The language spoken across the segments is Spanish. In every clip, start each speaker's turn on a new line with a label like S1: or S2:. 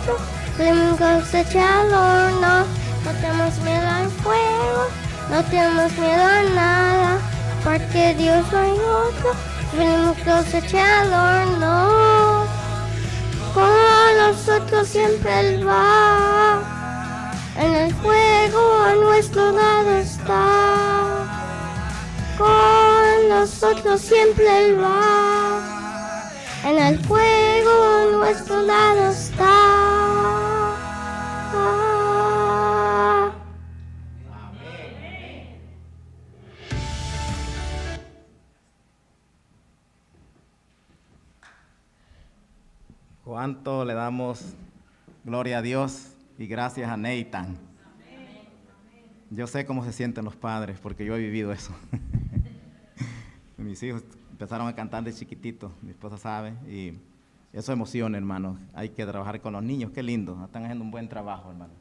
S1: otro, venimos cosecha al horno. No tenemos miedo al fuego, no tenemos miedo a nada, porque Dios no hay otro, venimos cosecha al horno. Con nosotros siempre Él va, en el fuego a nuestro lado está. Con nosotros siempre Él va, en el fuego a nuestro lado está.
S2: ¿Cuánto le damos gloria a Dios y gracias a Nathan? Yo sé cómo se sienten los padres porque yo he vivido eso. Mis hijos empezaron a cantar de chiquitito, mi esposa sabe, y eso emociona, hermano. Hay que trabajar con los niños, qué lindo, están haciendo un buen trabajo, hermano.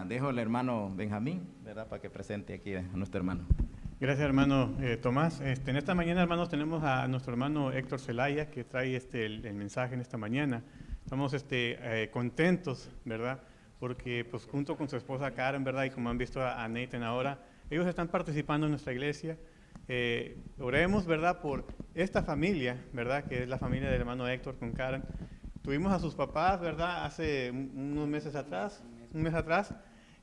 S2: Dejo al hermano Benjamín, ¿verdad?, para que presente aquí a nuestro hermano.
S3: Gracias, hermano Tomás. En esta mañana, hermanos, tenemos a nuestro hermano Héctor Zelaya, que trae el mensaje en esta mañana. Estamos contentos, ¿verdad?, porque pues junto con su esposa Karen, ¿verdad?, y como han visto a Nathan ahora, ellos están participando en nuestra iglesia. Oremos, ¿verdad?, por esta familia, ¿verdad?, que es la familia del hermano Héctor con Karen. Tuvimos a sus papás, ¿verdad?, hace unos meses atrás, un mes atrás,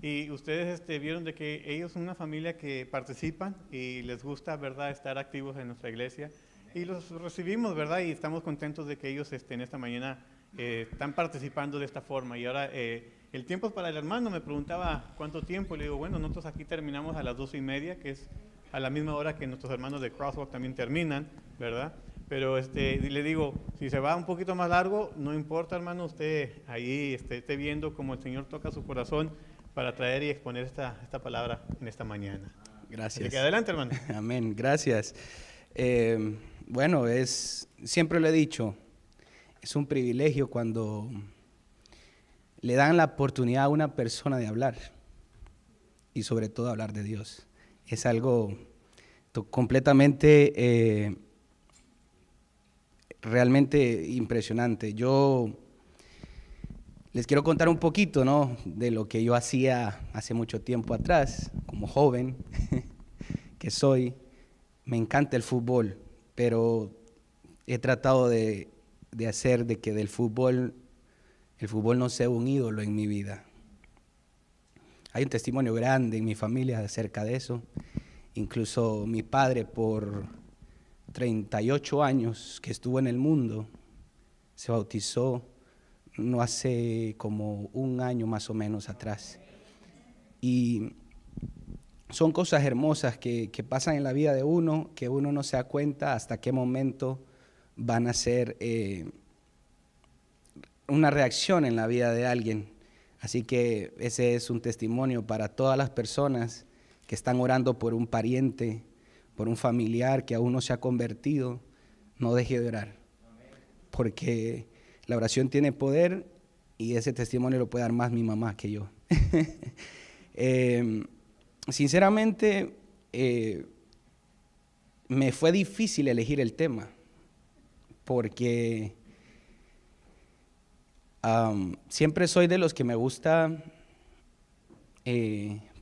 S3: y ustedes vieron de que ellos son una familia que participan y les gusta, ¿verdad?, estar activos en nuestra iglesia. Y los recibimos, ¿verdad?, y estamos contentos de que ellos en esta mañana están participando de esta forma. Y ahora el tiempo para el hermano, me preguntaba cuánto tiempo. Le digo, bueno, nosotros aquí terminamos a las 12:30, que es a la misma hora que nuestros hermanos de Crosswalk también terminan, ¿verdad? Pero le digo, si se va un poquito más largo, no importa, hermano, usted ahí esté viendo cómo el Señor toca su corazón para traer y exponer esta palabra en esta mañana.
S4: Gracias.
S3: Así que adelante, hermano.
S4: Amén, gracias. Bueno, siempre lo he dicho, es un privilegio cuando le dan la oportunidad a una persona de hablar y sobre todo hablar de Dios. Es algo completamente, realmente impresionante. Yo les quiero contar un poquito, ¿no?, de lo que yo hacía hace mucho tiempo atrás, como joven que soy. Me encanta el fútbol, pero he tratado de hacer de que el fútbol no sea un ídolo en mi vida. Hay un testimonio grande en mi familia acerca de eso. Incluso mi padre, por 38 años que estuvo en el mundo, se bautizó no hace como un año más o menos atrás. Y son cosas hermosas que pasan en la vida de uno, que uno no se da cuenta hasta qué momento van a ser una reacción en la vida de alguien. Así que ese es un testimonio para todas las personas que están orando por un pariente, por un familiar que aún no se ha convertido. No deje de orar, porque la oración tiene poder y ese testimonio lo puede dar más mi mamá que yo. Sinceramente, me fue difícil elegir el tema, porque siempre soy de los que me gusta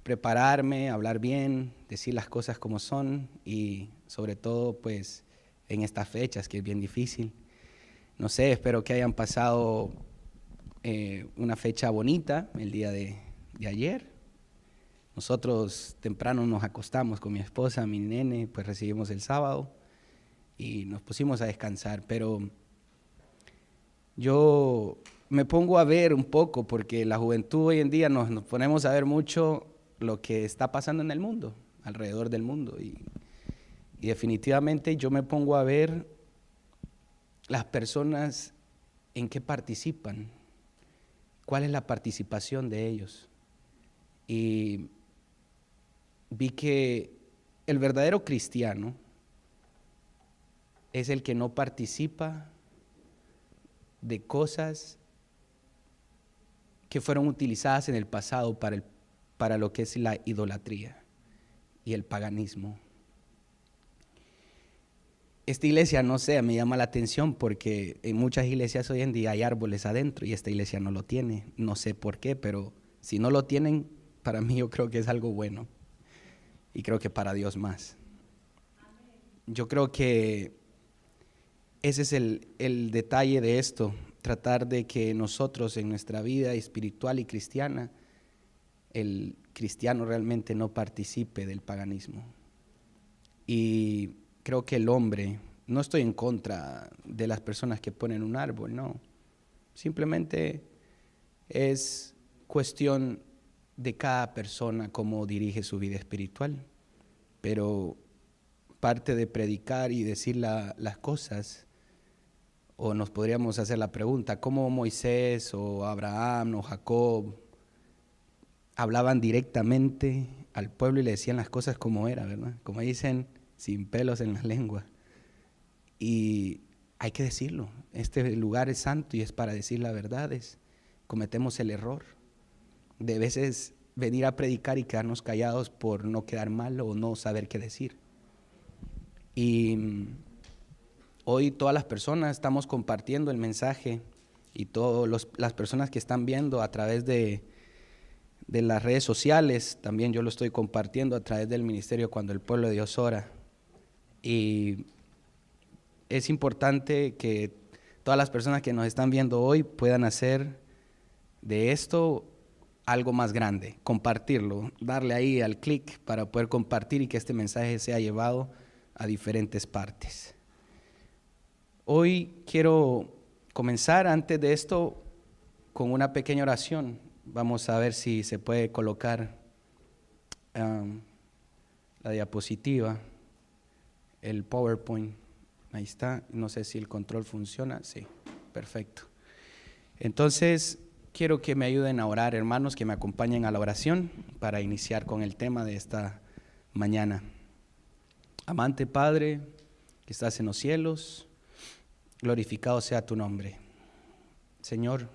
S4: prepararme, hablar bien, decir las cosas como son, y sobre todo pues en estas fechas que es bien difícil. No sé, espero que hayan pasado una fecha bonita el día de ayer. Nosotros temprano nos acostamos con mi esposa, mi nene, pues recibimos el sábado y nos pusimos a descansar. Pero yo me pongo a ver un poco, porque la juventud hoy en día nos ponemos a ver mucho lo que está pasando en el mundo, alrededor del mundo. Y definitivamente yo me pongo a ver las personas en qué participan, cuál es la participación de ellos. Y vi que el verdadero cristiano es el que no participa de cosas que fueron utilizadas en el pasado para lo que es la idolatría y el paganismo. esta iglesia, no sé, me llama la atención porque en muchas iglesias hoy en día hay árboles adentro y esta iglesia no lo tiene. No sé por qué, pero si no lo tienen, para mí yo creo que es algo bueno. Y creo que para Dios más. Yo creo que ese es el detalle de esto, tratar de que nosotros en nuestra vida espiritual y cristiana, el cristiano realmente no participe del paganismo. Y creo que el hombre, no estoy en contra de las personas que ponen un árbol, no. Simplemente es cuestión de cada persona cómo dirige su vida espiritual. Pero parte de predicar y decir las cosas, o nos podríamos hacer la pregunta, ¿cómo Moisés o Abraham o Jacob hablaban directamente al pueblo y le decían las cosas como era, ¿verdad? Como dicen, sin pelos en la lengua. Y hay que decirlo, este lugar es santo y es para decir las verdades. Cometemos el error de veces venir a predicar y quedarnos callados por no quedar mal o no saber qué decir. Y hoy todas las personas estamos compartiendo el mensaje y todas las personas que están viendo a través de las redes sociales, también yo lo estoy compartiendo a través del ministerio Cuando el Pueblo de Dios Ora. Y es importante que todas las personas que nos están viendo hoy puedan hacer de esto algo más grande, compartirlo, darle ahí al clic para poder compartir y que este mensaje sea llevado a diferentes partes. Hoy quiero comenzar antes de esto con una pequeña oración. Vamos a ver si se puede colocar la diapositiva, el PowerPoint. Ahí está, no sé si el control funciona. Sí, perfecto. Entonces, quiero que me ayuden a orar, hermanos, que me acompañen a la oración para iniciar con el tema de esta mañana. Amante Padre, que estás en los cielos, glorificado sea tu nombre. Señor,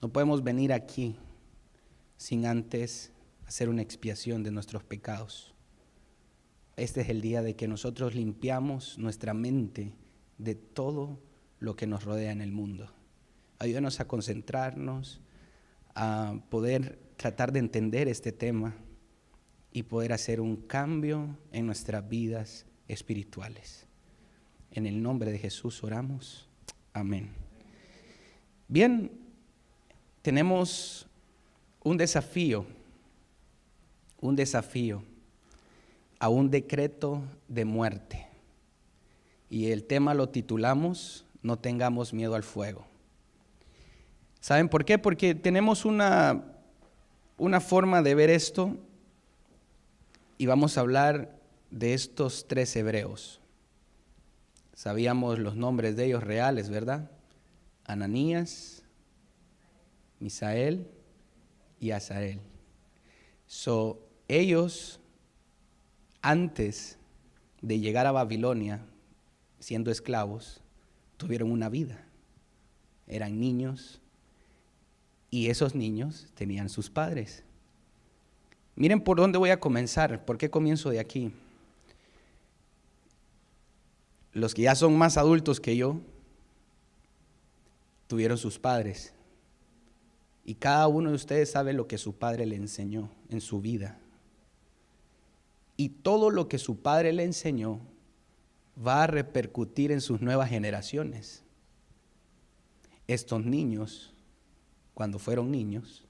S4: no podemos venir aquí sin antes hacer una expiación de nuestros pecados. Este es el día de que nosotros limpiamos nuestra mente de todo lo que nos rodea en el mundo. Ayúdanos a concentrarnos, a poder tratar de entender este tema y poder hacer un cambio en nuestras vidas espirituales. En el nombre de Jesús oramos. Amén. Bien, tenemos un desafío a un decreto de muerte. Y el tema lo titulamos No tengamos miedo al fuego. ¿Saben por qué? Porque tenemos una forma de ver esto y vamos a hablar de estos 3 hebreos. Sabíamos los nombres de ellos reales, ¿verdad? Ananías, Misael y Azael. Ellos, antes de llegar a Babilonia, siendo esclavos, tuvieron una vida. Eran niños y esos niños tenían sus padres. Miren por dónde voy a comenzar. ¿Por qué comienzo de aquí? Los que ya son más adultos que yo tuvieron sus padres. Y cada uno de ustedes sabe lo que su padre le enseñó en su vida. Y todo lo que su padre le enseñó va a repercutir en sus nuevas generaciones. Estos niños, cuando fueron niños,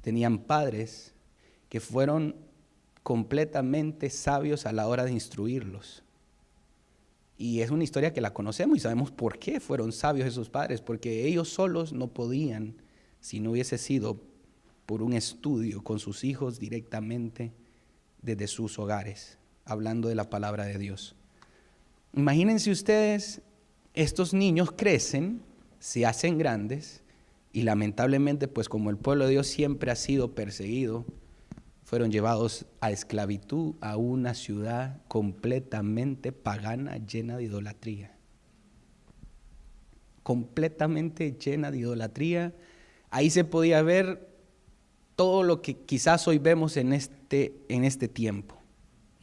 S4: tenían padres que fueron completamente sabios a la hora de instruirlos. Y es una historia que la conocemos y sabemos por qué fueron sabios esos padres, porque ellos solos no podían, si no hubiese sido por un estudio con sus hijos directamente desde sus hogares, hablando de la palabra de Dios. Imagínense ustedes, estos niños crecen, se hacen grandes y lamentablemente, pues como el pueblo de Dios siempre ha sido perseguido, fueron llevados a esclavitud a una ciudad completamente pagana, llena de idolatría. Completamente llena de idolatría. Ahí se podía ver todo lo que quizás hoy vemos en este tiempo.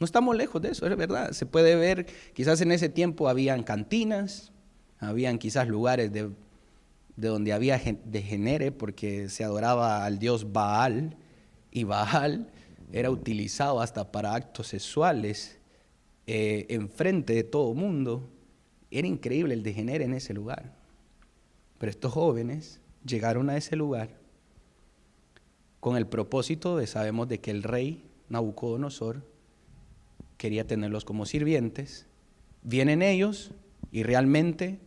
S4: No estamos lejos de eso, es verdad. Se puede ver, quizás en ese tiempo habían cantinas, habían quizás lugares de donde había degenere porque se adoraba al dios Baal, y Baal era utilizado hasta para actos sexuales enfrente de todo mundo. Era increíble el degenere en ese lugar. Pero estos jóvenes llegaron a ese lugar con el propósito sabemos de que el rey Nabucodonosor quería tenerlos como sirvientes. Vienen ellos y realmente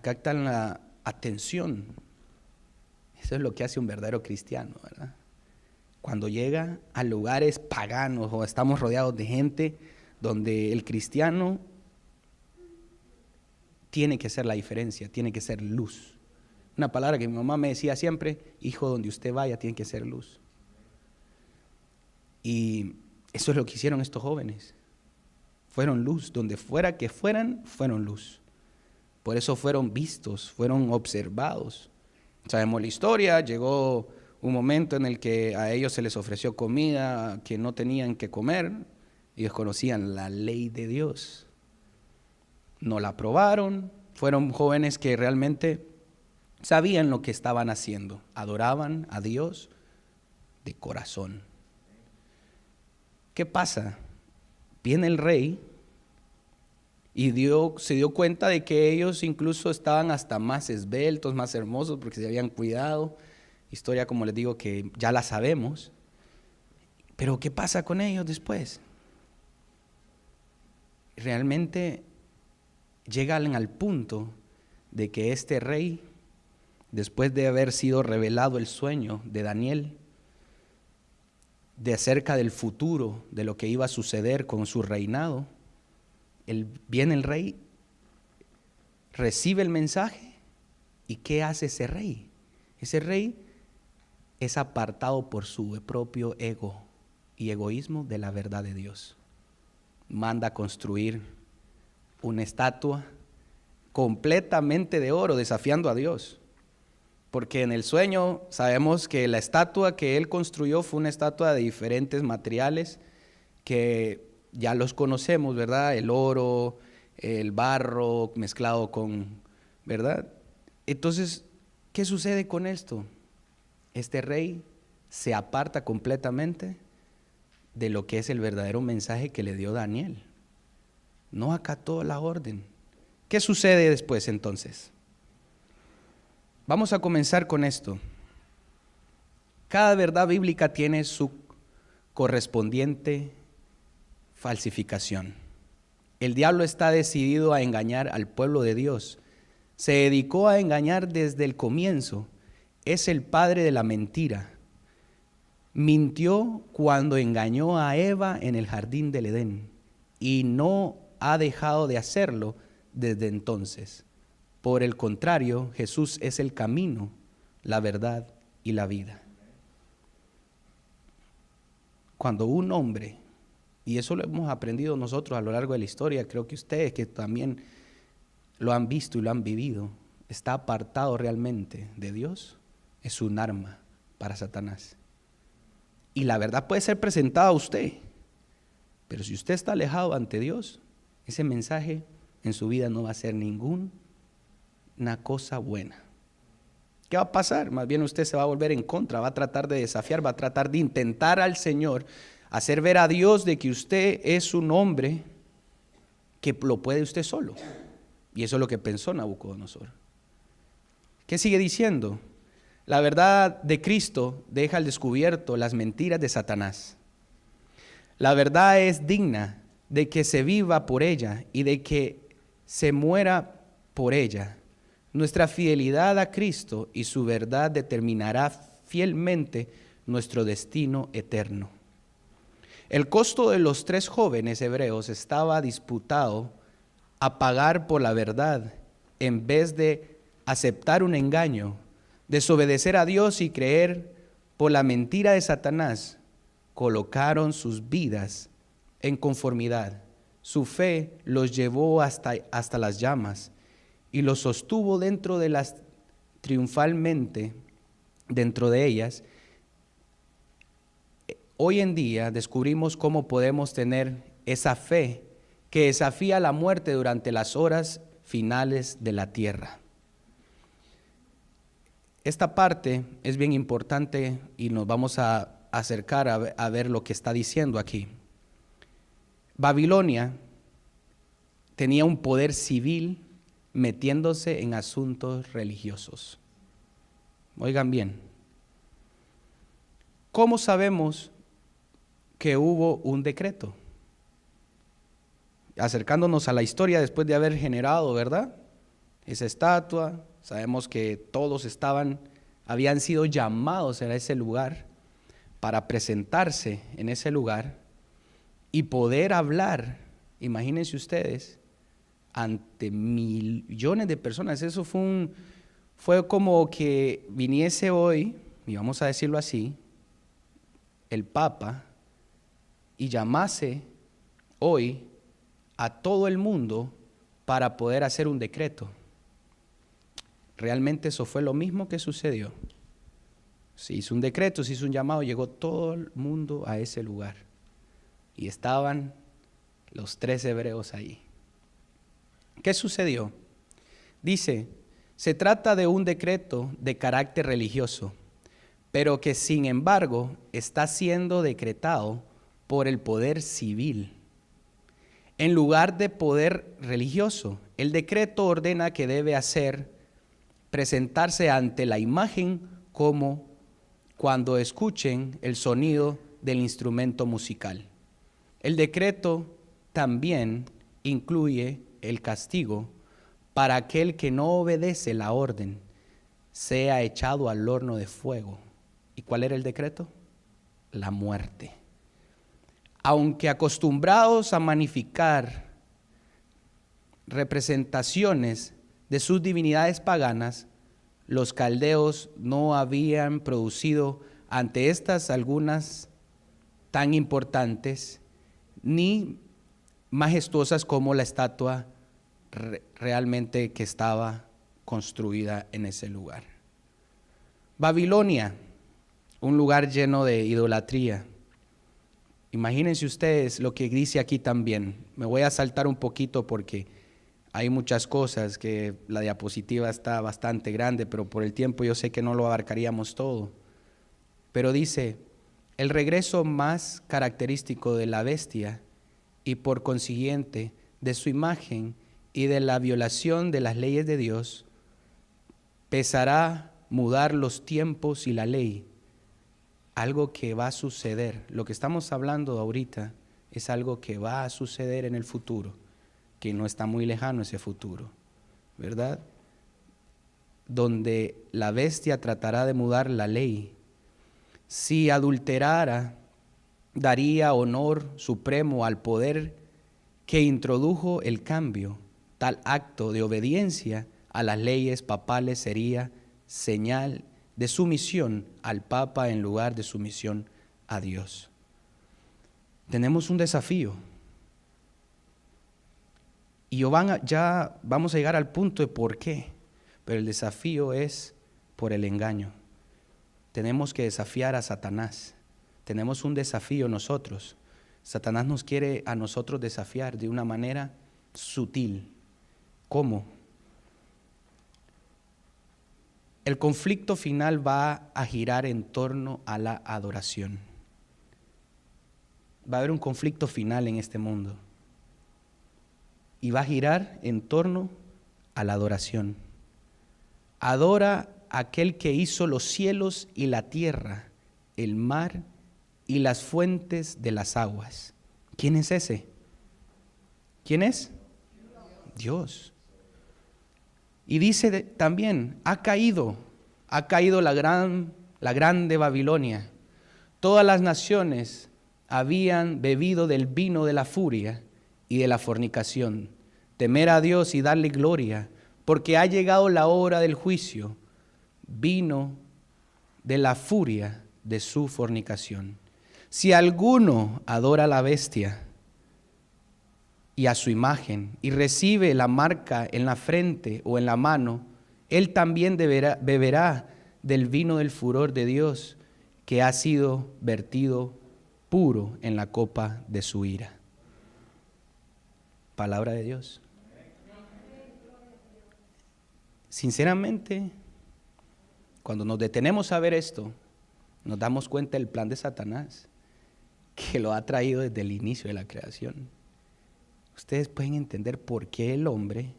S4: captan la atención. Eso es lo que hace un verdadero cristiano, ¿verdad? Cuando llega a lugares paganos o estamos rodeados de gente donde el cristiano tiene que ser la diferencia, tiene que ser luz. Una palabra que mi mamá me decía siempre: hijo, donde usted vaya tiene que ser luz. Y eso es lo que hicieron estos jóvenes. Fueron luz, donde fuera que fueran, fueron luz. Por eso fueron vistos, fueron observados. Sabemos la historia, llegó un momento en el que a ellos se les ofreció comida que no tenían que comer. Ellos conocían la ley de Dios. No la aprobaron, fueron jóvenes que realmente sabían lo que estaban haciendo, adoraban a Dios de corazón. ¿Qué pasa? Viene el rey y se dio cuenta de que ellos incluso estaban hasta más esbeltos, más hermosos, porque se habían cuidado. Historia, como les digo, que ya la sabemos. Pero ¿qué pasa con ellos después? Realmente llegan al punto de que este rey, después de haber sido revelado el sueño de Daniel, de acerca del futuro, de lo que iba a suceder con su reinado, viene el rey, recibe el mensaje, ¿y qué hace ese rey? Ese rey es apartado por su propio ego y egoísmo de la verdad de Dios. Manda a construir una estatua completamente de oro, desafiando a Dios. Porque en el sueño sabemos que la estatua que él construyó fue una estatua de diferentes materiales que ya los conocemos, ¿verdad? El oro, el barro mezclado con, ¿verdad? Entonces, ¿qué sucede con esto? Este rey se aparta completamente de lo que es el verdadero mensaje que le dio Daniel. No acató la orden. ¿Qué sucede después entonces? Vamos a comenzar con esto. Cada verdad bíblica tiene su correspondiente falsificación. El diablo está decidido a engañar al pueblo de Dios. Se dedicó a engañar desde el comienzo. Es el padre de la mentira. Mintió cuando engañó a Eva en el jardín del Edén y no ha dejado de hacerlo desde entonces. Por el contrario, Jesús es el camino, la verdad y la vida. Cuando un hombre, y eso lo hemos aprendido nosotros a lo largo de la historia, creo que ustedes que también lo han visto y lo han vivido, está apartado realmente de Dios, es un arma para Satanás. Y la verdad puede ser presentada a usted, pero si usted está alejado ante Dios, ese mensaje en su vida no va a ser ninguna cosa buena. ¿Qué va a pasar? Más bien usted se va a volver en contra, va a tratar de desafiar, va a tratar de intentar al Señor hacer ver a Dios de que usted es un hombre que lo puede usted solo. Y eso es lo que pensó Nabucodonosor. ¿Qué sigue diciendo? La verdad de Cristo deja al descubierto las mentiras de Satanás. La verdad es digna de que se viva por ella y de que se muera por ella. Nuestra fidelidad a Cristo y su verdad determinará fielmente nuestro destino eterno. El costo de los 3 jóvenes hebreos estaba disputado a pagar por la verdad en vez de aceptar un engaño, desobedecer a Dios y creer por la mentira de Satanás. Colocaron sus vidas en conformidad. Su fe los llevó hasta las llamas y los sostuvo triunfalmente dentro de ellas. hoy en día descubrimos cómo podemos tener esa fe que desafía la muerte durante las horas finales de la tierra. Esta parte es bien importante y nos vamos a acercar a ver lo que está diciendo aquí. Babilonia tenía un poder civil metiéndose en asuntos religiosos. Oigan bien, ¿cómo sabemos que hubo un decreto? Acercándonos a la historia después de haber generado, ¿verdad?, esa estatua, sabemos que todos habían sido llamados a ese lugar para presentarse en ese lugar y poder hablar, imagínense ustedes, ante millones de personas. Eso fue como que viniese hoy, y vamos a decirlo así, el Papa y llamase hoy a todo el mundo para poder hacer un decreto. Realmente eso fue lo mismo que sucedió. Se hizo un decreto, se hizo un llamado, llegó todo el mundo a ese lugar. Y estaban los 3 hebreos ahí. ¿Qué sucedió? Dice, se trata de un decreto de carácter religioso, pero que sin embargo está siendo decretado por el poder civil. En lugar de poder religioso, el decreto ordena que debe presentarse ante la imagen como cuando escuchen el sonido del instrumento musical. El decreto también incluye el castigo para aquel que no obedece la orden, sea echado al horno de fuego. ¿Y cuál era el decreto? La muerte. Aunque acostumbrados a magnificar representaciones de sus divinidades paganas, los caldeos no habían producido ante estas algunas tan importantes ni majestuosas como la estatua realmente que estaba construida en ese lugar. Babilonia, un lugar lleno de idolatría. Imagínense ustedes lo que dice aquí también. Me voy a saltar un poquito porque hay muchas cosas, que la diapositiva está bastante grande, pero por el tiempo yo sé que no lo abarcaríamos todo. Pero dice, el regreso más característico de la bestia y por consiguiente de su imagen y de la violación de las leyes de Dios, pesará mudar los tiempos y la ley. Algo que va a suceder. Lo que estamos hablando ahorita es algo que va a suceder en el futuro, que no está muy lejano ese futuro, ¿verdad? Donde la bestia tratará de mudar la ley. Si adulterara, daría honor supremo al poder que introdujo el cambio. Tal acto de obediencia a las leyes papales sería señal de sumisión al Papa en lugar de sumisión a Dios. Tenemos un desafío. Y ya vamos a llegar al punto de por qué. Pero el desafío es por el engaño. Tenemos que desafiar a Satanás. Tenemos un desafío nosotros. Satanás nos quiere a nosotros desafiar de una manera sutil. ¿Cómo? El conflicto final va a girar en torno a la adoración. Va a haber un conflicto final en este mundo. Y va a girar en torno a la adoración. Adora a aquel que hizo los cielos y la tierra, el mar y las fuentes de las aguas. ¿Quién es ese? ¿Quién es? Dios. Y dice también, ha caído la grande Babilonia. Todas las naciones habían bebido del vino de la furia y de la fornicación. Temer a Dios y darle gloria, porque ha llegado la hora del juicio. Vino de la furia de su fornicación. Si alguno adora a la bestia y a su imagen y recibe la marca en la frente o en la mano, él también beberá del vino del furor de Dios que ha sido vertido puro en la copa de su ira. Palabra de Dios. Sinceramente, cuando nos detenemos a ver esto, nos damos cuenta del plan de Satanás, que lo ha traído desde el inicio de la creación. Ustedes pueden entender por qué el hombre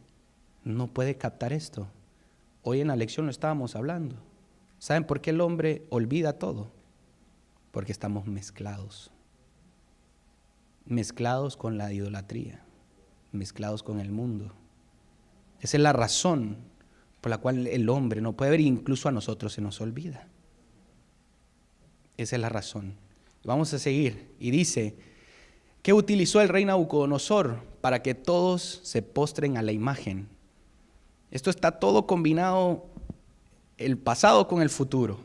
S4: no puede captar esto. Hoy en la lección lo estábamos hablando. ¿Saben por qué el hombre olvida todo? Porque estamos mezclados con la idolatría, mezclados con el mundo. Esa es la razón por la cual el hombre no puede ver, incluso a nosotros se nos olvida. Esa es la razón. Vamos a seguir. Y dice, ¿qué utilizó el rey Nabucodonosor para que todos se postren a la imagen? Esto está todo combinado, el pasado con el futuro.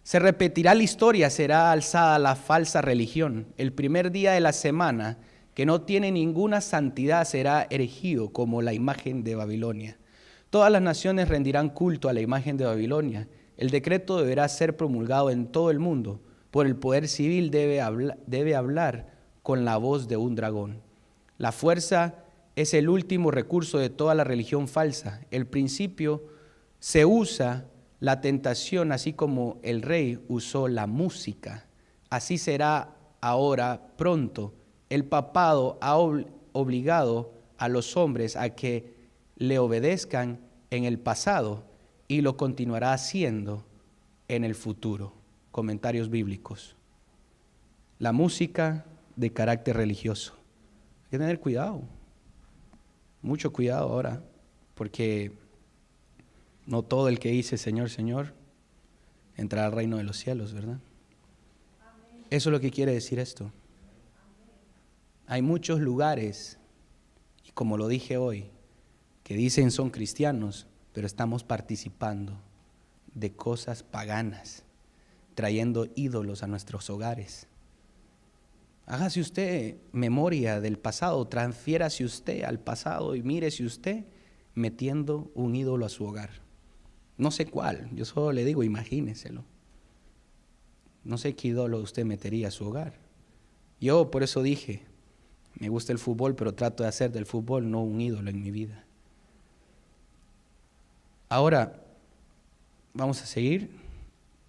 S4: Se repetirá la historia, será alzada la falsa religión. El primer día de la semana, que no tiene ninguna santidad, será erigido como la imagen de Babilonia. Todas las naciones rendirán culto a la imagen de Babilonia. El decreto deberá ser promulgado en todo el mundo. Por el poder civil debe hablar con la voz de un dragón. La fuerza es el último recurso de toda la religión falsa. El principio se usa la tentación, así como el rey usó la música. Así será ahora pronto. El papado ha obligado a los hombres a que le obedezcan en el pasado y lo continuará haciendo en el futuro. Comentarios bíblicos. La música de carácter religioso. Hay que tener cuidado, mucho cuidado ahora, porque no todo el que dice Señor, Señor, entrará al reino de los cielos, ¿verdad? Eso es lo que quiere decir esto. Hay muchos lugares, y como lo dije hoy, que dicen son cristianos, pero estamos participando de cosas paganas, trayendo ídolos a nuestros hogares. Hágase usted memoria del pasado, transfiérase usted al pasado y mírese usted metiendo un ídolo a su hogar. No sé cuál, yo solo le digo, imagíneselo. No sé qué ídolo usted metería a su hogar. Yo por eso dije, me gusta el fútbol, pero trato de hacer del fútbol no un ídolo en mi vida. Ahora, vamos a seguir.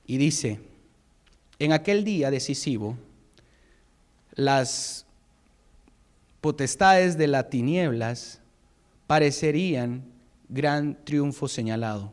S4: Y dice, en aquel día decisivo, las potestades de las tinieblas parecerían gran triunfo señalado.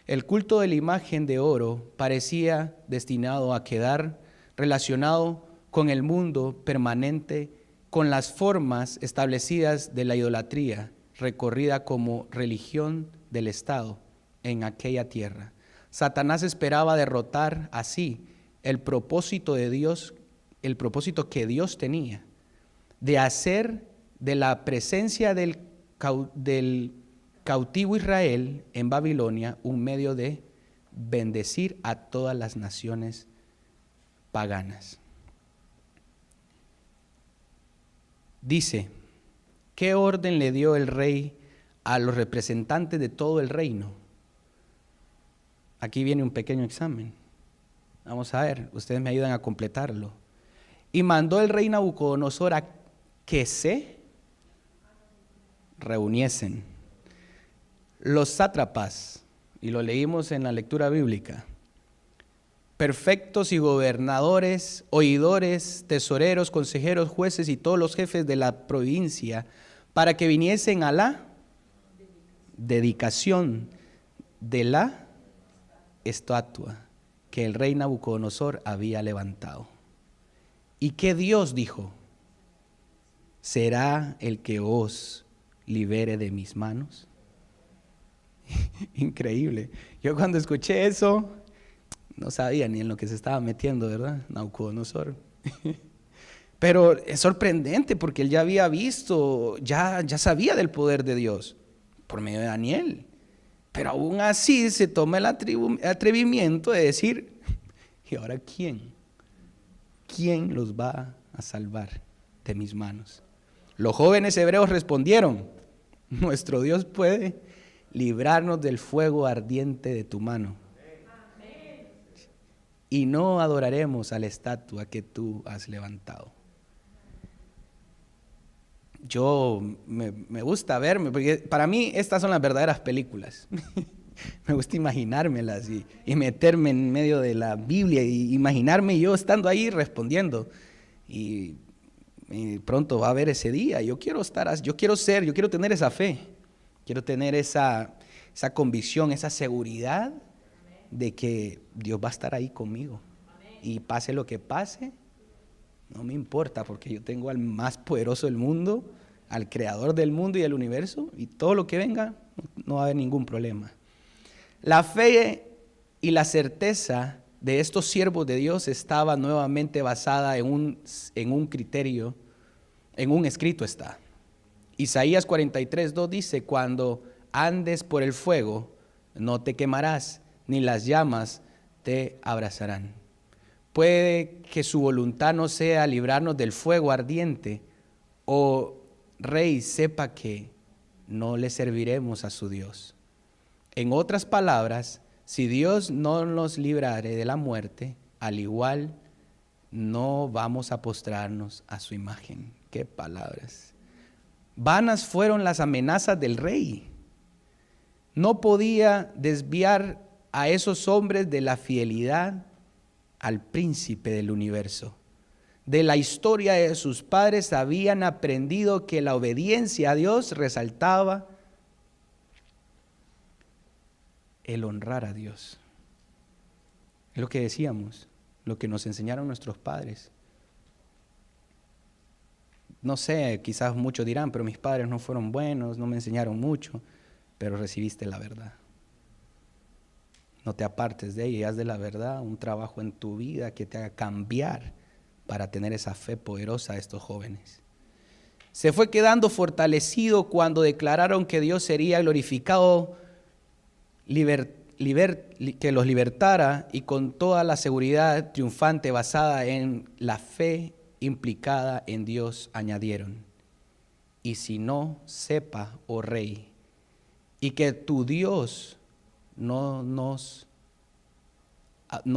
S4: El culto de la imagen de oro parecía destinado a quedar relacionado con el mundo permanente, con las formas establecidas de la idolatría, recorrida como religión del Estado en aquella tierra. Satanás esperaba derrotar así el propósito de Dios, el propósito que Dios tenía, de hacer de la presencia del cautivo Israel en Babilonia un medio de bendecir a todas las naciones paganas. Dice, ¿qué orden le dio el rey a los representantes de todo el reino? Aquí viene un pequeño examen. Vamos a ver, ustedes me ayudan a completarlo. Y mandó el rey Nabucodonosor a que se reuniesen los sátrapas, y lo leímos en la lectura bíblica, perfectos y gobernadores, oidores, tesoreros, consejeros, jueces y todos los jefes de la provincia, para que viniesen a la dedicación de la estatua que el rey Nabucodonosor había levantado. ¿Y qué Dios dijo? ¿Será el que os libere de mis manos? Increíble. Yo cuando escuché eso, no sabía ni en lo que se estaba metiendo, ¿verdad? Nabucodonosor. Pero es sorprendente porque él ya había visto, ya sabía del poder de Dios por medio de Daniel. Pero aún así se toma el atrevimiento de decir, ¿y ahora quién? ¿Quién los va a salvar de mis manos? Los jóvenes hebreos respondieron, nuestro Dios puede librarnos del fuego ardiente de tu mano y no adoraremos a la estatua que tú has levantado. Me gusta verme, porque para mí estas son las verdaderas películas. Me gusta imaginármelas y meterme en medio de la Biblia y imaginarme yo estando ahí respondiendo. Y pronto va a haber ese día. Yo quiero tener esa fe, quiero tener esa convicción, esa seguridad de que Dios va a estar ahí conmigo. Y pase lo que pase, no me importa, porque yo tengo al más poderoso del mundo, al creador del mundo y del universo, y todo lo que venga, no va a haber ningún problema. La fe y la certeza de estos siervos de Dios estaba nuevamente basada en un criterio, en un escrito está. Isaías 43:2 dice: cuando andes por el fuego, no te quemarás, ni las llamas te abrazarán. Puede que su voluntad no sea librarnos del fuego ardiente, o rey sepa que no le serviremos a su Dios. En otras palabras, si Dios no nos librare de la muerte, al igual no vamos a postrarnos a su imagen. ¡Qué palabras! Vanas fueron las amenazas del rey. No podía desviar a esos hombres de la fidelidad al príncipe del universo. De la historia de sus padres habían aprendido que la obediencia a Dios resaltaba el honrar a Dios. Es lo que decíamos, lo que nos enseñaron nuestros padres. No sé, quizás muchos dirán, pero mis padres no fueron buenos, no me enseñaron mucho, pero recibiste la verdad. No te apartes de ella y haz de la verdad un trabajo en tu vida que te haga cambiar para tener esa fe poderosa de estos jóvenes. Se fue quedando fortalecido cuando declararon que Dios sería glorificado, que los libertara, y con toda la seguridad triunfante basada en la fe implicada en Dios añadieron: y si no, sepa, oh rey, y que tu Dios no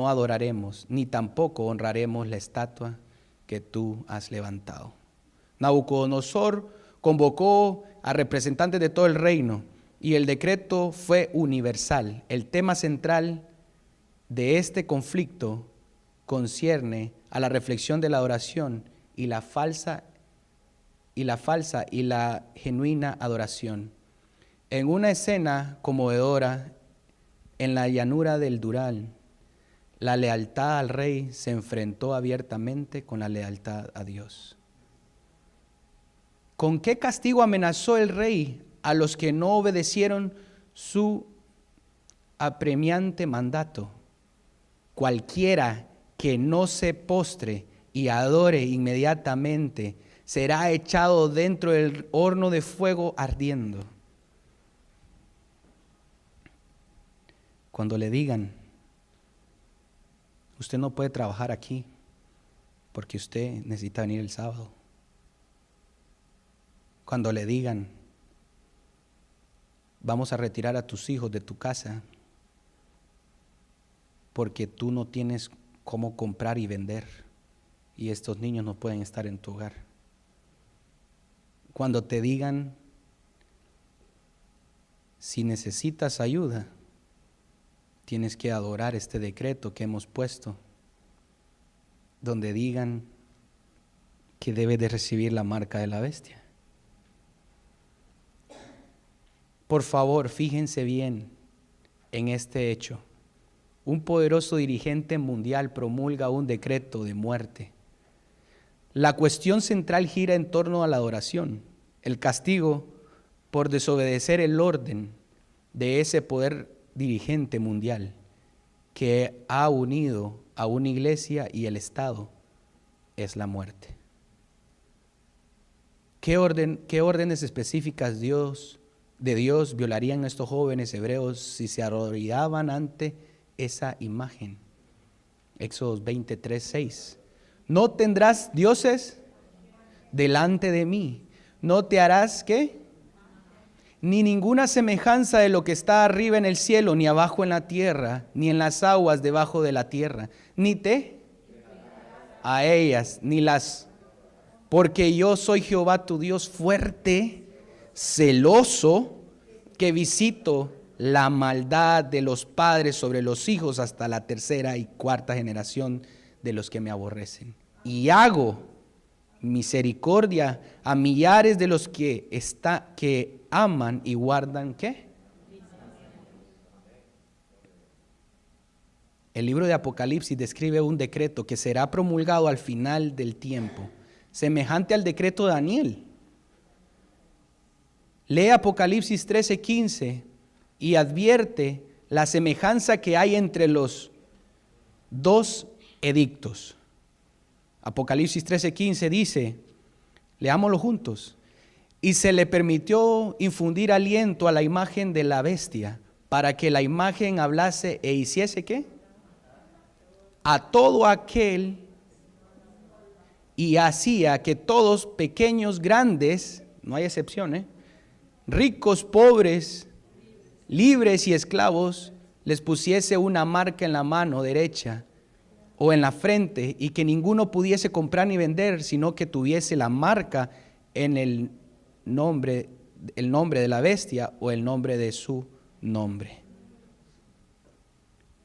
S4: adoraremos, ni tampoco honraremos la estatua que tú has levantado. Nabucodonosor convocó a representantes de todo el reino y el decreto fue universal. El tema central de este conflicto concierne a la reflexión de la adoración y la falsa y la genuina adoración. En una escena conmovedora en la llanura del Dural, la lealtad al rey se enfrentó abiertamente con la lealtad a Dios. ¿Con qué castigo amenazó el rey a los que no obedecieron su apremiante mandato? Cualquiera que no se postre y adore inmediatamente será echado dentro del horno de fuego ardiendo. Cuando le digan: usted no puede trabajar aquí porque usted necesita venir el sábado. Cuando le digan: vamos a retirar a tus hijos de tu casa porque tú no tienes cómo comprar y vender y estos niños no pueden estar en tu hogar. Cuando te digan: si necesitas ayuda, tienes que adorar este decreto que hemos puesto, donde digan que debes de recibir la marca de la bestia. Por favor, fíjense bien en este hecho. Un poderoso dirigente mundial promulga un decreto de muerte. La cuestión central gira en torno a la adoración, el castigo por desobedecer el orden de ese poder dirigente mundial que ha unido a una iglesia y el Estado es la muerte. ¿Qué órdenes específicas de Dios violarían a estos jóvenes hebreos si se arrodillaban ante esa imagen? Éxodo 23:6. No tendrás dioses delante de mí, no te harás ¿qué? ni ninguna semejanza de lo que está arriba en el cielo, ni abajo en la tierra, ni en las aguas debajo de la tierra, ni te a ellas, ni las, porque yo soy Jehová tu Dios fuerte, celoso, que visito la maldad de los padres sobre los hijos hasta la tercera y cuarta generación de los que me aborrecen. Y hago misericordia a millares de los que aman y guardan ¿qué? El libro de Apocalipsis describe un decreto que será promulgado al final del tiempo, semejante al decreto de Daniel. Lee Apocalipsis 13:15 y advierte la semejanza que hay entre los dos edictos. Apocalipsis 13:15 dice, leámoslo juntos, y se le permitió infundir aliento a la imagen de la bestia, para que la imagen hablase e hiciese ¿qué? A todo aquel, y hacía que todos, pequeños, grandes, no hay excepción, ricos, pobres, libres y esclavos, les pusiese una marca en la mano derecha o en la frente, y que ninguno pudiese comprar ni vender, sino que tuviese la marca en el nombre de la bestia o el nombre de su nombre.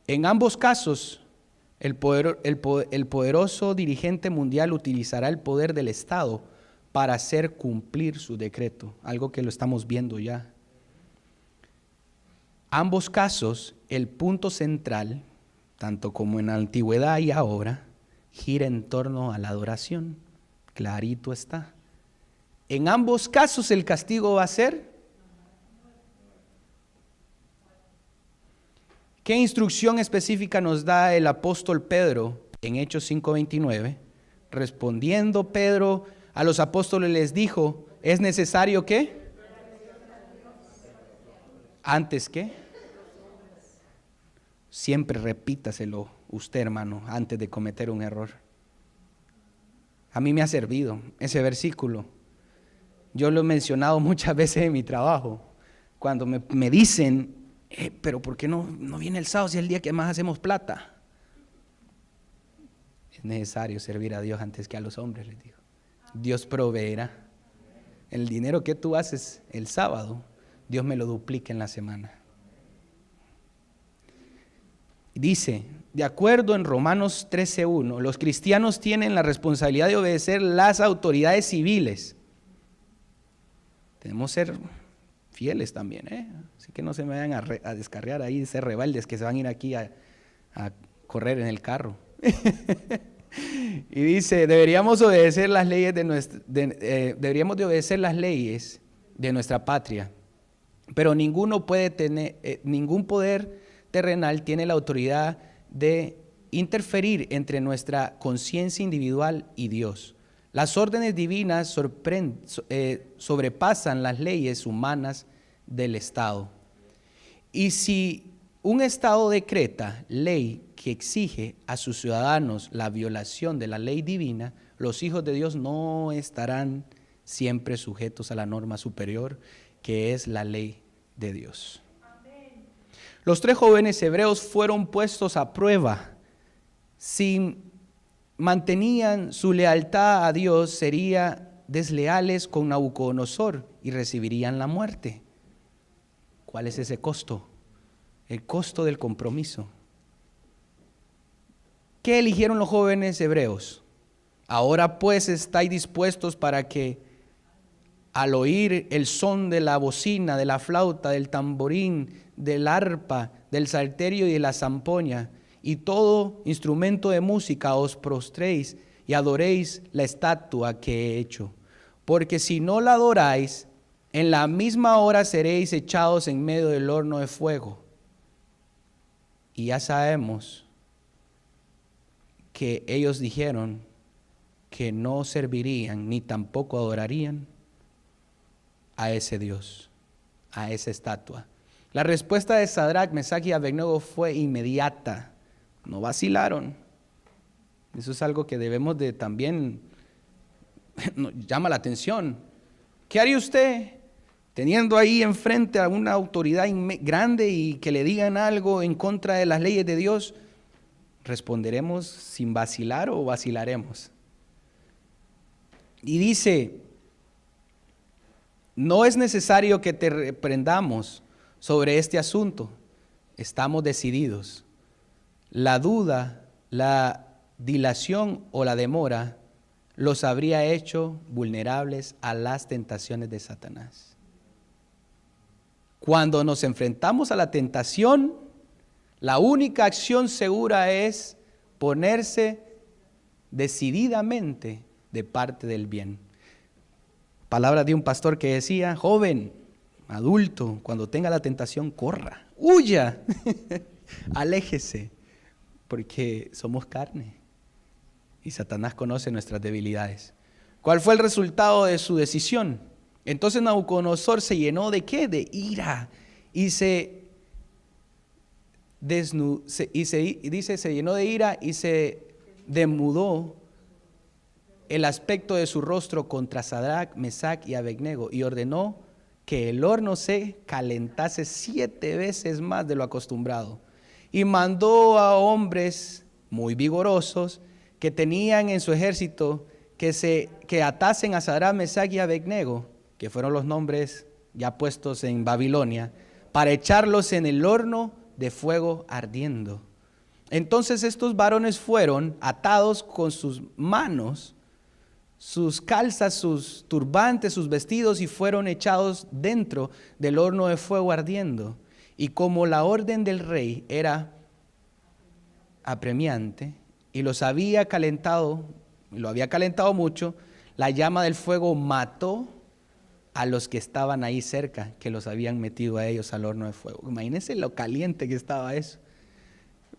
S4: En ambos casos, el poderoso dirigente mundial utilizará el poder del Estado para hacer cumplir su decreto, algo que lo estamos viendo ya. Ambos casos, el punto central, tanto como en la antigüedad y ahora, gira en torno a la adoración. Clarito está. En ambos casos el castigo va a ser. ¿Qué instrucción específica nos da el apóstol Pedro en Hechos 5:29? Respondiendo Pedro a los apóstoles les dijo, ¿es necesario qué? ¿Antes qué? Siempre repítaselo usted, hermano, antes de cometer un error. A mí me ha servido ese versículo. Yo lo he mencionado muchas veces en mi trabajo. Cuando me dicen, pero ¿por qué no viene el sábado si es el día que más hacemos plata? Es necesario servir a Dios antes que a los hombres, les digo. Dios proveerá. El dinero que tú haces el sábado, Dios me lo duplica en la semana. Dice, de acuerdo en Romanos 13:1, los cristianos tienen la responsabilidad de obedecer las autoridades civiles. Tenemos que ser fieles también, así que no se me vayan a descarriar ahí, ser rebeldes que se van a ir aquí a correr en el carro. Y dice, deberíamos obedecer las leyes deberíamos de obedecer las leyes de nuestra patria, pero ningún poder terrenal tiene la autoridad de interferir entre nuestra conciencia individual y Dios. Las órdenes divinas sobrepasan las leyes humanas del Estado. Y si un Estado decreta ley que exige a sus ciudadanos la violación de la ley divina, los hijos de Dios no estarán siempre sujetos a la norma superior, que es la ley de Dios. Amén. Los 3 jóvenes hebreos fueron puestos a prueba. Si mantenían su lealtad a Dios, serían desleales con Nabucodonosor y recibirían la muerte. ¿Cuál es ese costo? El costo del compromiso. ¿Qué eligieron los jóvenes hebreos? Ahora pues estáis dispuestos para que al oír el son de la bocina, de la flauta, del tamborín, del arpa, del salterio y de la zampoña y todo instrumento de música os prostréis y adoréis la estatua que he hecho. Porque si no la adoráis, en la misma hora seréis echados en medio del horno de fuego. Y ya sabemos que ellos dijeron que no servirían ni tampoco adorarían a ese Dios, a esa estatua. La respuesta de Sadrach, Mesach y Abednego fue inmediata. No vacilaron. Eso es algo que debemos de también, nos llama la atención. ¿Qué haría usted teniendo ahí enfrente a una autoridad grande y que le digan algo en contra de las leyes de Dios, ¿responderemos sin vacilar o vacilaremos? Y dice, no es necesario que te reprendamos sobre este asunto, estamos decididos. La duda, la dilación o la demora los habría hecho vulnerables a las tentaciones de Satanás. Cuando nos enfrentamos a la tentación, la única acción segura es ponerse decididamente de parte del bien. Palabras de un pastor que decía, joven, adulto, cuando tenga la tentación, corra, huya, aléjese, porque somos carne y Satanás conoce nuestras debilidades. ¿Cuál fue el resultado de su decisión? Entonces Nabucodonosor se llenó ¿de qué? De ira y se llenó de ira y se demudó el aspecto de su rostro contra Sadrach, Mesach y Abednego y ordenó que el horno se calentase 7 veces más de lo acostumbrado y mandó a hombres muy vigorosos que tenían en su ejército que atasen a Sadrach, Mesach y Abednego, que fueron los nombres ya puestos en Babilonia, para echarlos en el horno de fuego ardiendo. Entonces estos varones fueron atados con sus manos, sus calzas, sus turbantes, sus vestidos, y fueron echados dentro del horno de fuego ardiendo. Y como la orden del rey era apremiante y lo había calentado mucho, la llama del fuego mató a los que estaban ahí cerca, que los habían metido a ellos al horno de fuego. Imagínense lo caliente que estaba eso.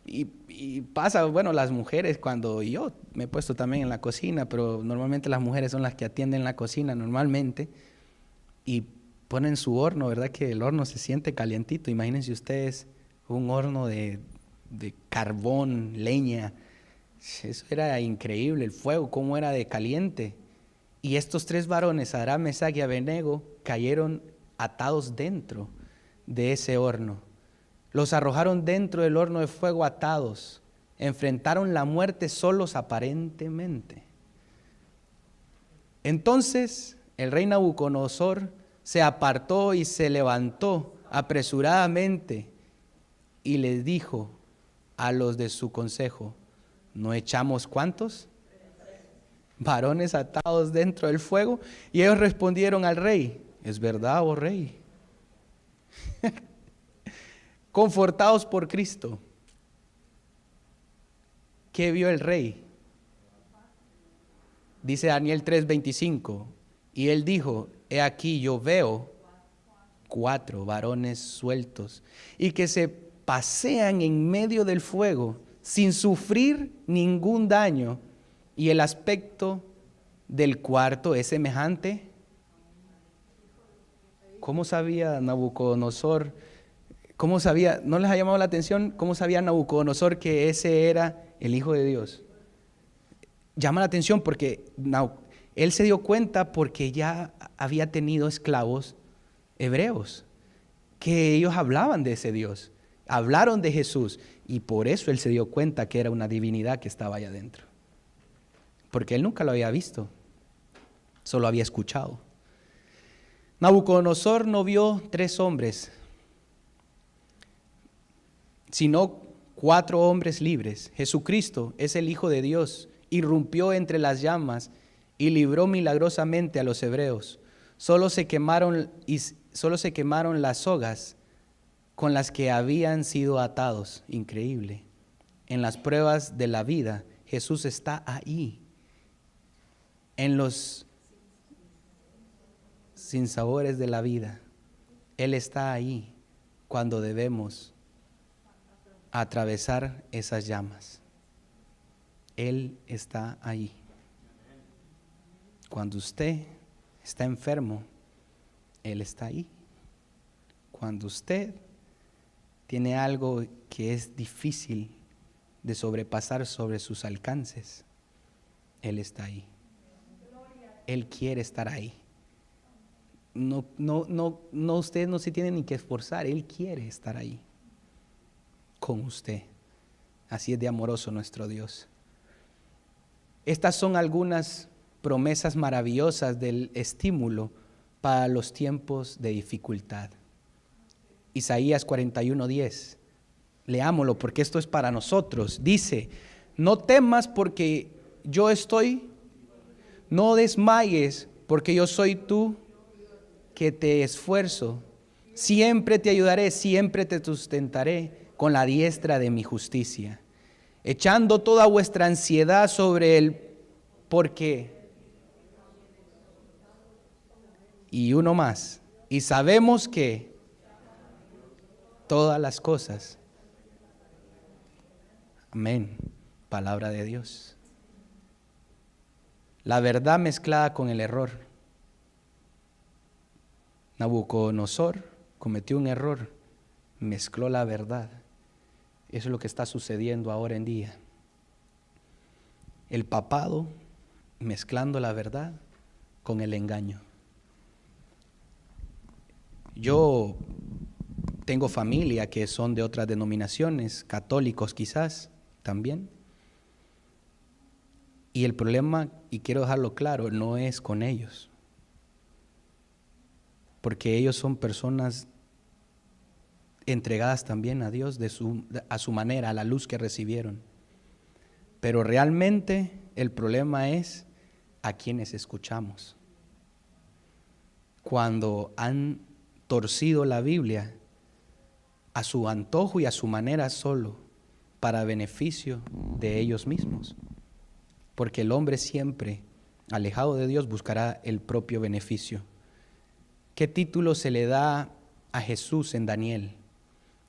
S4: Y pasa, bueno, las mujeres, cuando yo me he puesto también en la cocina, pero normalmente las mujeres son las que atienden la cocina normalmente, y ponen su horno, ¿verdad? Que el horno se siente calientito. Imagínense ustedes un horno de carbón, leña. Eso era increíble, el fuego, cómo era de caliente. Y estos 3 varones, Sadrach, Mesach y Abednego, cayeron atados dentro de ese horno. Los arrojaron dentro del horno de fuego atados. Enfrentaron la muerte solos aparentemente. Entonces el rey Nabucodonosor se apartó y se levantó apresuradamente y les dijo a los de su consejo, ¿no echamos cuántos? Varones atados dentro del fuego. Y ellos respondieron al rey, ¿es verdad, oh rey? Confortados por Cristo. ¿Qué vio el rey? Dice Daniel 3:25, y él dijo, he aquí yo veo 4 varones sueltos y que se pasean en medio del fuego sin sufrir ningún daño, y el aspecto del cuarto es semejante. ¿Cómo sabía Nabucodonosor? ¿Cómo sabía? ¿No les ha llamado la atención cómo sabía Nabucodonosor que ese era el Hijo de Dios? Llama la atención porque él se dio cuenta porque ya había tenido esclavos hebreos, que ellos hablaban de ese Dios, hablaron de Jesús, y por eso él se dio cuenta que era una divinidad que estaba allá adentro. Porque él nunca lo había visto, solo había escuchado. Nabucodonosor no vio 3 hombres, sino 4 hombres libres. Jesucristo es el Hijo de Dios, irrumpió entre las llamas y libró milagrosamente a los hebreos. Solo se quemaron las sogas con las que habían sido atados. Increíble. En las pruebas de la vida, Jesús está ahí. En los sinsabores de la vida, Él está ahí cuando debemos atravesar esas llamas. Él está ahí. Cuando usted está enfermo, Él está ahí. Cuando usted tiene algo que es difícil de sobrepasar sobre sus alcances, Él está ahí. Él quiere estar ahí. usted no se tiene ni que esforzar. Él quiere estar ahí con usted. Así es de amoroso nuestro Dios. Estas son algunas promesas maravillosas del estímulo para los tiempos de dificultad. Isaías 41:10. Leámoslo porque esto es para nosotros. Dice: no temas porque yo estoy, no desmayes porque yo soy tú que te esfuerzo. Siempre te ayudaré, siempre te sustentaré con la diestra de mi justicia. Echando toda vuestra ansiedad sobre él, porque. Y uno más. Y sabemos que todas las cosas. Amén. Palabra de Dios. La verdad mezclada con el error. Nabucodonosor cometió un error, mezcló la verdad. Eso es lo que está sucediendo ahora en día. El papado mezclando la verdad con el engaño. Yo tengo familia que son de otras denominaciones, católicos quizás también. Y el problema, y quiero dejarlo claro, no es con ellos. Porque ellos son personas entregadas también a Dios a su manera, a la luz que recibieron. Pero realmente el problema es a quienes escuchamos. Cuando han torcido la Biblia a su antojo y a su manera solo, para beneficio de ellos mismos. Porque el hombre siempre, alejado de Dios, buscará el propio beneficio. ¿Qué título se le da a Jesús en Daniel?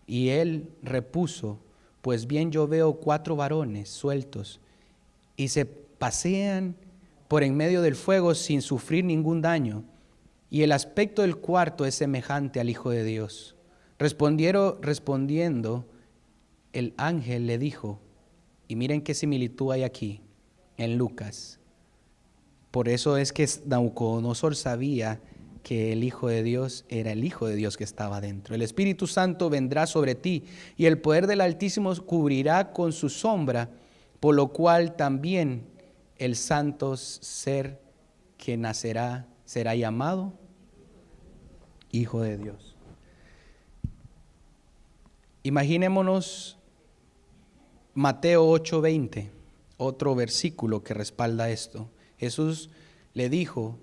S4: Y él repuso: pues bien, yo veo 4 varones sueltos y se pasean por en medio del fuego sin sufrir ningún daño. Y el aspecto del cuarto es semejante al Hijo de Dios. Respondiendo, el ángel le dijo, y miren qué similitud hay aquí en Lucas. Por eso es que Nabucodonosor sabía que el Hijo de Dios era el Hijo de Dios que estaba dentro. El Espíritu Santo vendrá sobre ti y el poder del Altísimo cubrirá con su sombra, por lo cual también el santo ser que nacerá será llamado Hijo de Dios. Imaginémonos Mateo 8:20, otro versículo que respalda esto. Jesús le dijo,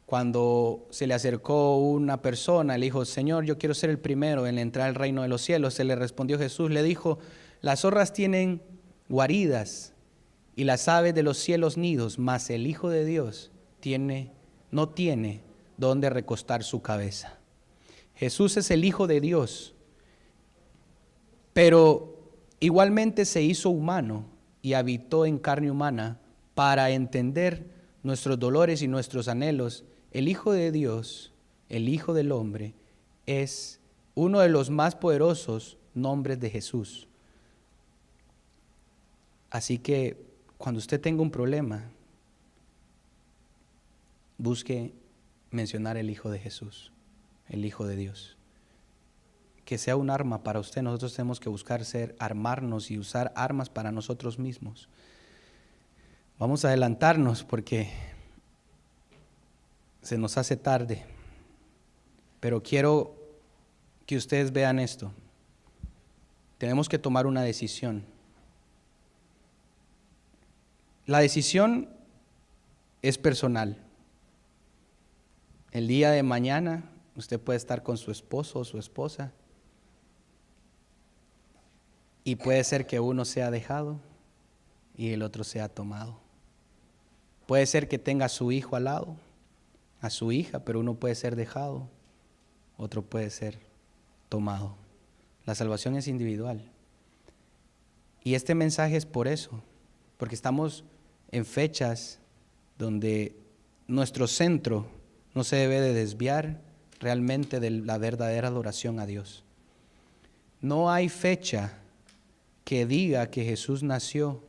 S4: cuando se le acercó una persona, le dijo: Señor, yo quiero ser el primero en entrar al reino de los cielos. Se le respondió Jesús, le dijo: las zorras tienen guaridas y las aves de los cielos nidos, mas el Hijo de Dios no tiene donde recostar su cabeza. Jesús es el Hijo de Dios, pero igualmente se hizo humano y habitó en carne humana para entender nuestros dolores y nuestros anhelos. El Hijo de Dios, el Hijo del Hombre, es uno de los más poderosos nombres de Jesús. Así que cuando usted tenga un problema, busque mencionar el Hijo de Jesús, el Hijo de Dios. Que sea un arma para usted. Nosotros tenemos que buscar armarnos y usar armas para nosotros mismos. Vamos a adelantarnos porque se nos hace tarde, pero quiero que ustedes vean esto. Tenemos que tomar una decisión. La decisión es personal. El día de mañana usted puede estar con su esposo o su esposa y puede ser que uno sea dejado y el otro sea tomado. Puede ser que tenga a su hijo al lado, a su hija, pero uno puede ser dejado, otro puede ser tomado. La salvación es individual. Y este mensaje es por eso, porque estamos en fechas donde nuestro centro no se debe de desviar realmente de la verdadera adoración a Dios. No hay fecha que diga que Jesús nació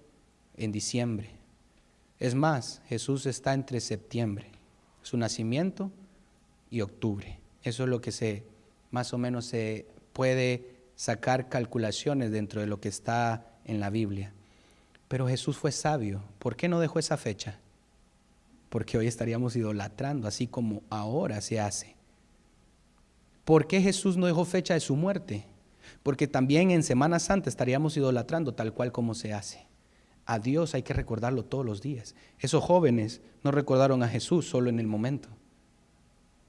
S4: en diciembre. Es más, Jesús está entre septiembre, su nacimiento y octubre. Eso es lo que más o menos se puede sacar calculaciones dentro de lo que está en la Biblia. Pero Jesús fue sabio. ¿Por qué no dejó esa fecha? Porque hoy estaríamos idolatrando, así como ahora se hace. ¿Por qué Jesús no dejó fecha de su muerte? Porque también en Semana Santa estaríamos idolatrando tal cual como se hace. A Dios hay que recordarlo todos los días. Esos jóvenes no recordaron a Jesús solo en el momento.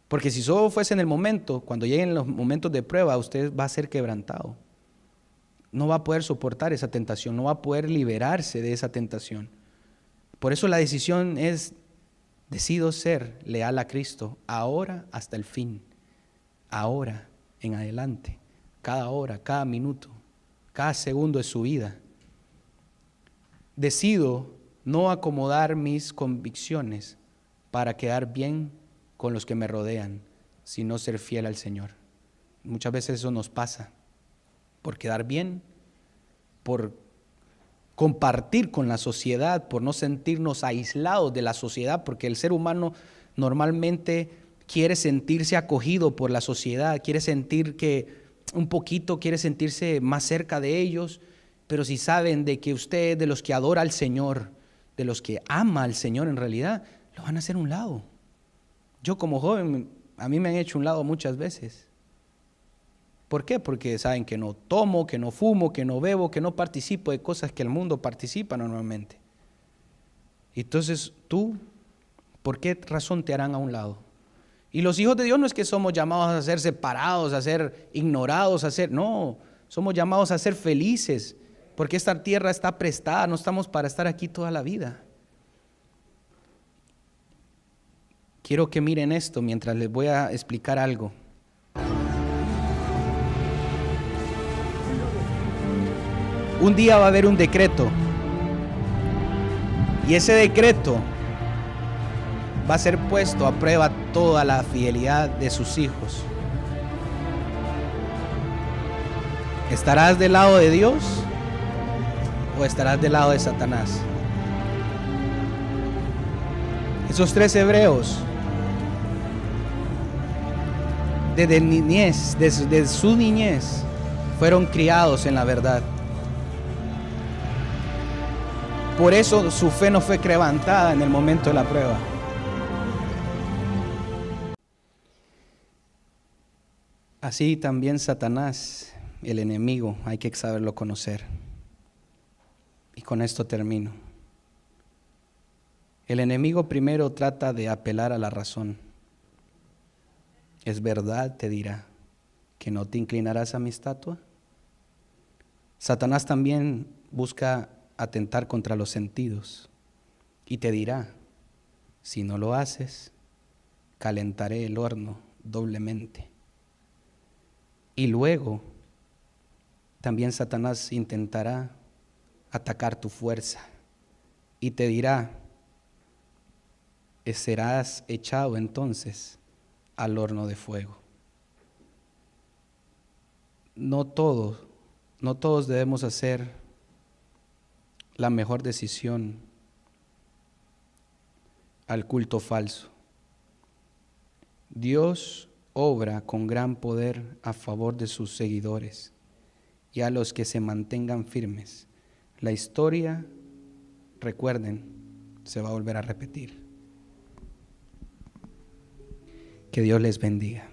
S4: Porque si solo fuese en el momento, cuando lleguen los momentos de prueba, usted va a ser quebrantado. No va a poder soportar esa tentación, no va a poder liberarse de esa tentación. Por eso la decisión es: decido ser leal a Cristo ahora hasta el fin, ahora en adelante, cada hora, cada minuto, cada segundo de su vida. Decido no acomodar mis convicciones para quedar bien con los que me rodean, sino ser fiel al Señor. Muchas veces eso nos pasa por quedar bien, por compartir con la sociedad, por no sentirnos aislados de la sociedad, porque el ser humano normalmente quiere sentirse acogido por la sociedad, quiere sentir que un poquito, quiere sentirse más cerca de ellos, pero si saben de que usted, de los que adora al Señor, de los que ama al Señor en realidad, lo van a hacer a un lado. Yo como joven, a mí me han hecho a un lado muchas veces. ¿Por qué? Porque saben que no tomo, que no fumo, que no bebo, que no participo de cosas que el mundo participa normalmente. Entonces tú, ¿por qué razón te harán a un lado? Y los hijos de Dios no es que somos llamados a ser separados, a ser ignorados, no, somos llamados a ser felices, porque esta tierra está prestada, no estamos para estar aquí toda la vida. Quiero que miren esto mientras les voy a explicar algo. Un día va a haber un decreto, y ese decreto va a ser puesto a prueba toda la fidelidad de sus hijos. ¿Estarás del lado de Dios o estarás del lado de Satanás? Esos 3 hebreos, desde su niñez, fueron criados en la verdad. Por eso su fe no fue quebrantada en el momento de la prueba. Así también Satanás, el enemigo, hay que saberlo conocer. Y con esto termino. El enemigo primero trata de apelar a la razón. ¿Es verdad?, te dirá, ¿que no te inclinarás a mi estatua? Satanás también busca atentar contra los sentidos y te dirá: si no lo haces, calentaré el horno doblemente. Y luego también Satanás intentará atacar tu fuerza y te dirá: serás echado entonces al horno de fuego. No todos debemos hacer la mejor decisión al culto falso. Dios obra con gran poder a favor de sus seguidores y a los que se mantengan firmes. La historia, recuerden, se va a volver a repetir. Que Dios les bendiga.